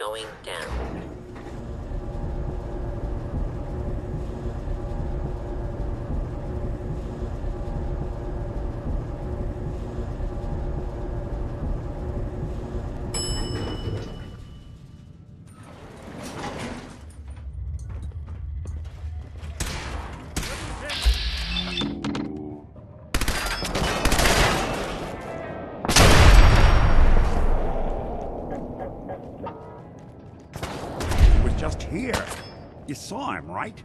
going down. Just here. You saw him, right?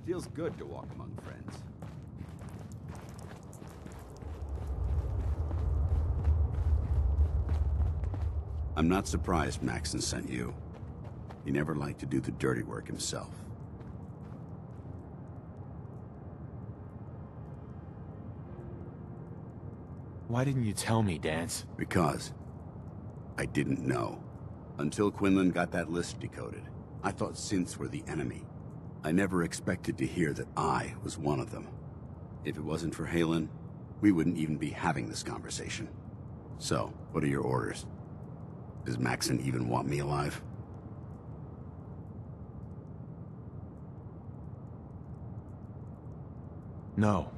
Feels good to walk among friends. I'm not surprised Maxson sent you. He never liked to do the dirty work himself. Why didn't you tell me, Danse? Because I didn't know. Until Quinlan got that list decoded, I thought synths were the enemy. I never expected to hear that I was one of them. If it wasn't for Halen, we wouldn't even be having this conversation. So, what are your orders? Does Maxson even want me alive? No,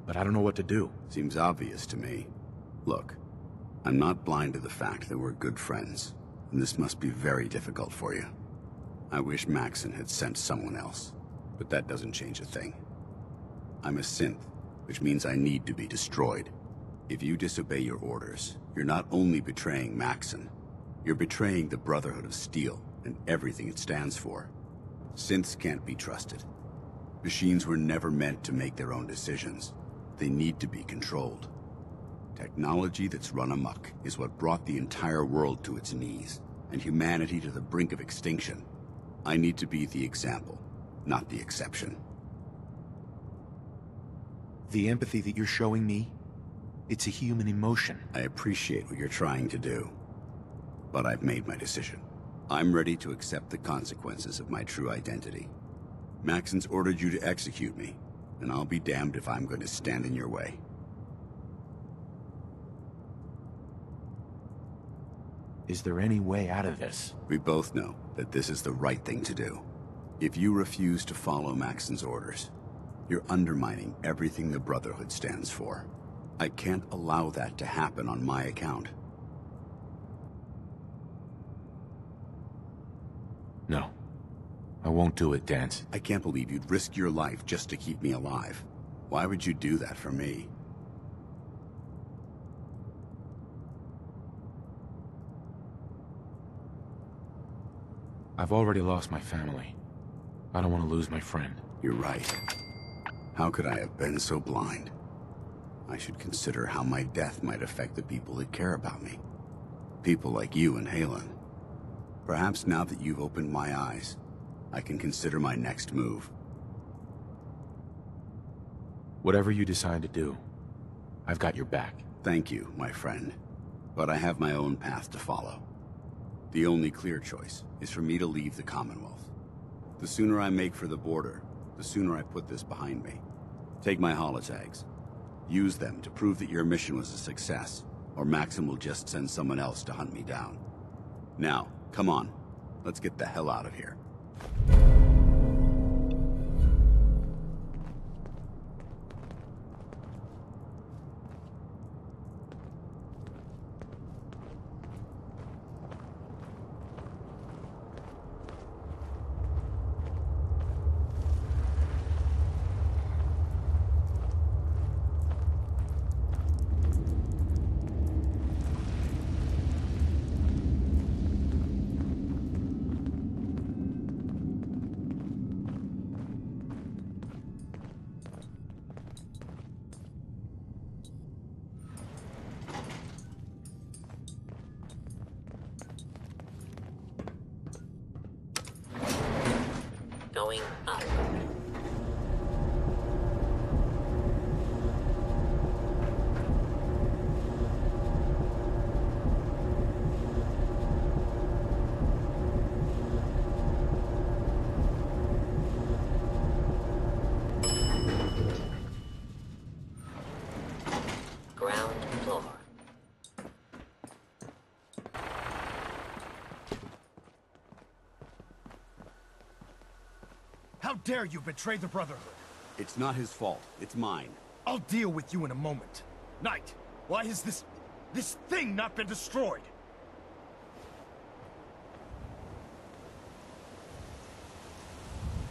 but I don't know what to do. Seems obvious to me. Look, I'm not blind to the fact that we're good friends, and this must be very difficult for you. I wish Maxson had sent someone else, but that doesn't change a thing. I'm a synth, which means I need to be destroyed. If you disobey your orders, you're not only betraying Maxson, you're betraying the Brotherhood of Steel and everything it stands for. Synths can't be trusted. Machines were never meant to make their own decisions. They need to be controlled. Technology that's run amok is what brought the entire world to its knees, and humanity to the brink of extinction. I need to be the example, not the exception. The empathy that you're showing me, it's a human emotion. I appreciate what you're trying to do, but I've made my decision. I'm ready to accept the consequences of my true identity. Maxson's ordered you to execute me, and I'll be damned if I'm going to stand in your way. Is there any way out of this? We both know that this is the right thing to do. If you refuse to follow Maxson's orders, you're undermining everything the Brotherhood stands for. I can't allow that to happen on my account. No. I won't do it, Danse. I can't believe you'd risk your life just to keep me alive. Why would you do that for me? I've already lost my family. I don't want to lose my friend. You're right. How could I have been so blind? I should consider how my death might affect the people that care about me. People like you and Halen. Perhaps now that you've opened my eyes, I can consider my next move. Whatever you decide to do, I've got your back. Thank you, my friend. But I have my own path to follow. The only clear choice is for me to leave the Commonwealth. The sooner I make for the border, the sooner I put this behind me. Take my holotags. Use them to prove that your mission was a success, or Maxson will just send someone else to hunt me down. Now, come on. Let's get the hell out of here. going up. Ground floor. How dare you betray the Brotherhood? It's not his fault. It's mine. I'll deal with you in a moment. Knight, why has this thing not been destroyed?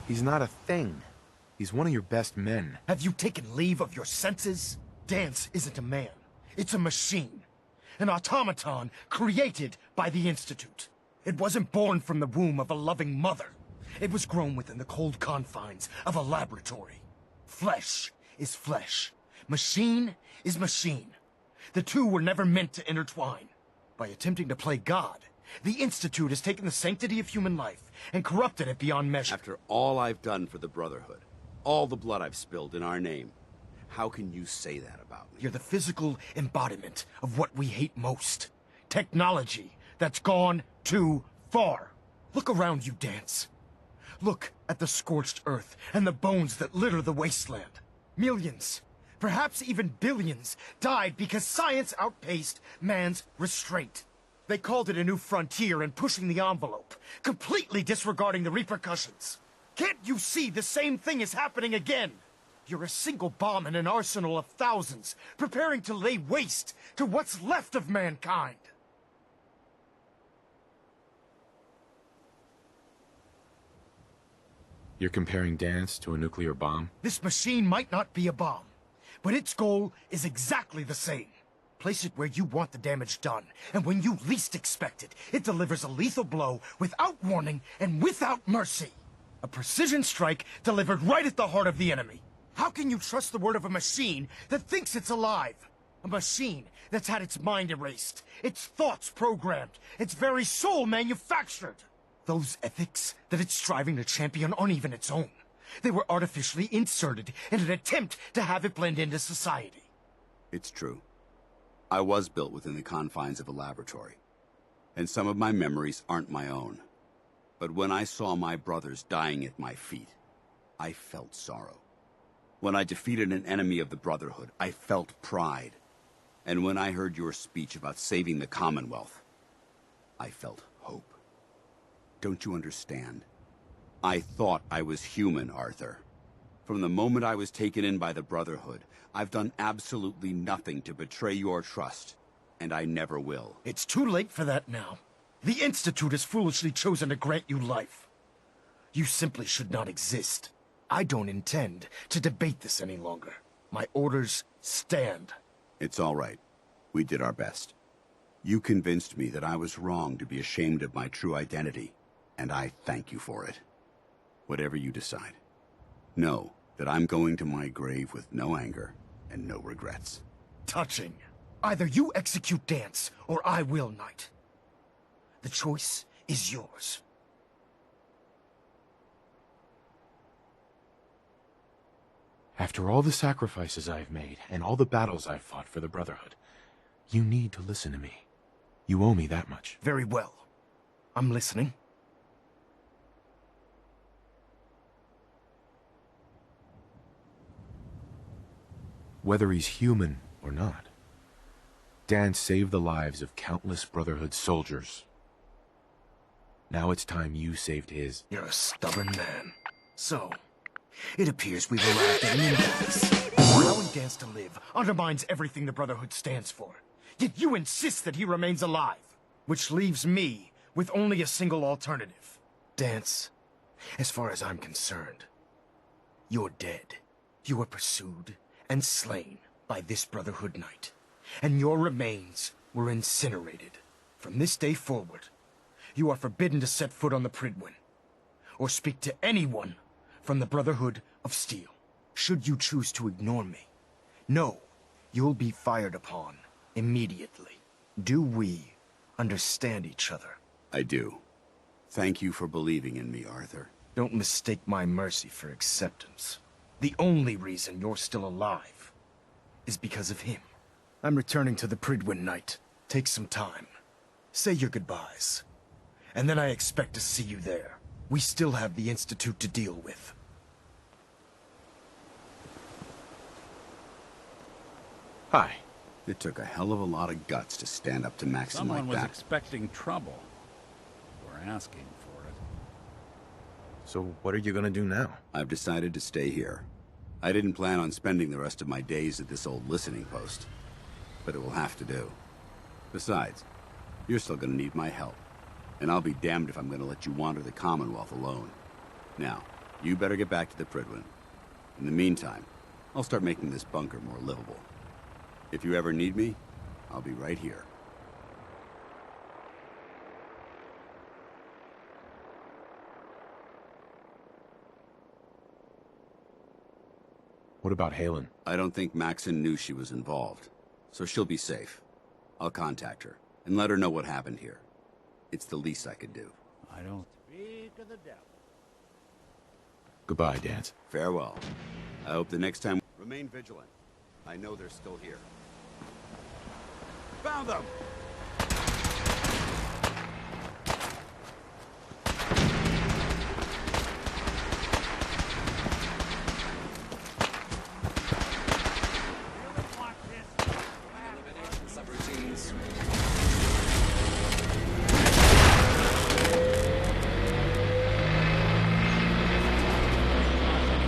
He's not a thing. He's one of your best men. Have you taken leave of your senses? Danse isn't a man. It's a machine. An automaton created by the Institute. It wasn't born from the womb of a loving mother. It was grown within the cold confines of a laboratory. Flesh is flesh. Machine is machine. The two were never meant to intertwine. By attempting to play God, the Institute has taken the sanctity of human life and corrupted it beyond measure. After all I've done for the Brotherhood, all the blood I've spilled in our name, how can you say that about me? You're the physical embodiment of what we hate most. Technology that's gone too far. Look around you, Danse. Look at the scorched earth and the bones that litter the wasteland. Millions, perhaps even billions, died because science outpaced man's restraint. They called it a new frontier and pushing the envelope, completely disregarding the repercussions. Can't you see the same thing is happening again? You're a single bomb in an arsenal of thousands, preparing to lay waste to what's left of mankind. You're comparing Danse to a nuclear bomb? This machine might not be a bomb, but its goal is exactly the same. Place it where you want the damage done, and when you least expect it, it delivers a lethal blow without warning and without mercy. A precision strike delivered right at the heart of the enemy. How can you trust the word of a machine that thinks it's alive? A machine that's had its mind erased, its thoughts programmed, its very soul manufactured. Those ethics that it's striving to champion aren't even its own. They were artificially inserted in an attempt to have it blend into society. It's true. I was built within the confines of a laboratory, and some of my memories aren't my own. But when I saw my brothers dying at my feet, I felt sorrow. When I defeated an enemy of the Brotherhood, I felt pride. And when I heard your speech about saving the Commonwealth, I felt hope. Don't you understand? I thought I was human, Arthur. From the moment I was taken in by the Brotherhood, I've done absolutely nothing to betray your trust, and I never will. It's too late for that now. The Institute has foolishly chosen to grant you life. You simply should not exist. I don't intend to debate this any longer. My orders stand. It's all right. We did our best. You convinced me that I was wrong to be ashamed of my true identity, and I thank you for it. Whatever you decide, know that I'm going to my grave with no anger and no regrets. Touching. Either you execute Danse, or I will, Knight. The choice is yours. After all the sacrifices I've made, and all the battles I've fought for the Brotherhood, you need to listen to me. You owe me that much. Very well. I'm listening. Whether he's human or not, Danse saved the lives of countless Brotherhood soldiers. Now it's time you saved his. You're a stubborn man. So, it appears we've arrived at an impasse. Allowing Danse to live undermines everything the Brotherhood stands for. Yet you insist that he remains alive, which leaves me with only a single alternative. Danse, as far as I'm concerned, you're dead. You were pursued and slain by this Brotherhood Knight, and your remains were incinerated. From this day forward, you are forbidden to set foot on the Pridwin, or speak to anyone from the Brotherhood of Steel. Should you choose to ignore me, know you'll be fired upon immediately. Do we understand each other? I do. Thank you for believing in me, Arthur. Don't mistake my mercy for acceptance. The only reason you're still alive is because of him. I'm returning to the Pridwin Night. Take some time. Say your goodbyes. And then I expect to see you there. We still have the Institute to deal with. Hi. It took a hell of a lot of guts to stand up to Maxson like Someone was that. expecting trouble. We're asking for it. So what are you gonna do now? I've decided to stay here. I didn't plan on spending the rest of my days at this old listening post, but it will have to do. Besides, you're still gonna need my help, and I'll be damned if I'm gonna let you wander the Commonwealth alone. Now, you better get back to the Pridwin. In the meantime, I'll start making this bunker more livable. If you ever need me, I'll be right here. What about Halen? I don't think Maxson knew she was involved, so she'll be safe. I'll contact her and let her know what happened here. It's the least I could do. I don't speak of the devil. Goodbye, Danse. Farewell. I hope the next time... Remain vigilant. I know they're still here. Found them!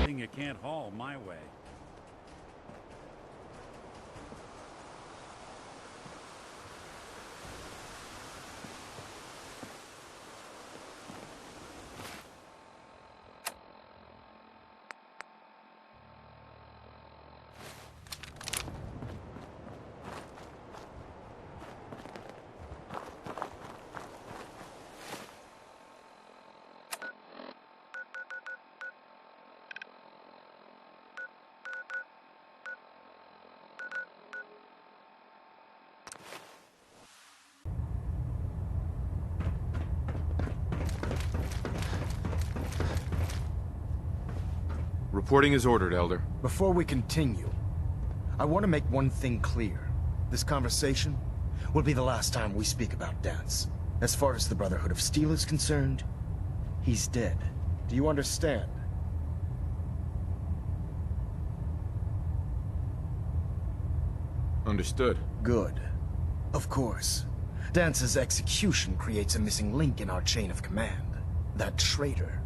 Anything you can't haul my way. Reporting is ordered, Elder. Before we continue, I want to make one thing clear. This conversation will be the last time we speak about Danse. As far as the Brotherhood of Steel is concerned, he's dead. Do you understand? Understood. Good. Of course. Dance's execution creates a missing link in our chain of command. That traitor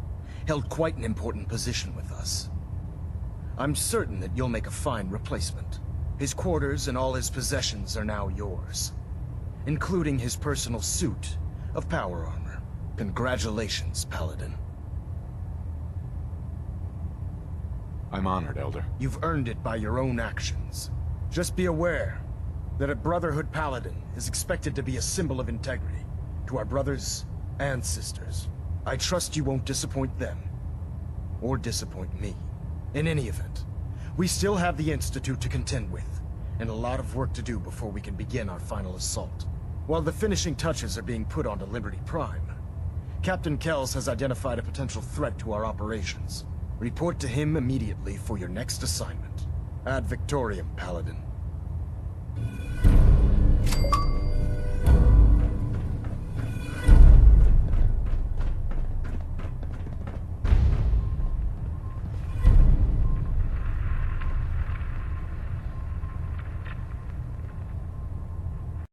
held quite an important position with us. I'm certain that you'll make a fine replacement. His quarters and all his possessions are now yours, including his personal suit of power armor. Congratulations, Paladin. I'm honored, Elder. You've earned it by your own actions. Just be aware that a Brotherhood Paladin is expected to be a symbol of integrity to our brothers and sisters. I trust you won't disappoint them, or disappoint me. In any event, we still have the Institute to contend with, and a lot of work to do before we can begin our final assault. While the finishing touches are being put onto Liberty Prime, Captain Kells has identified a potential threat to our operations. Report to him immediately for your next assignment. Ad Victoriam, Paladin.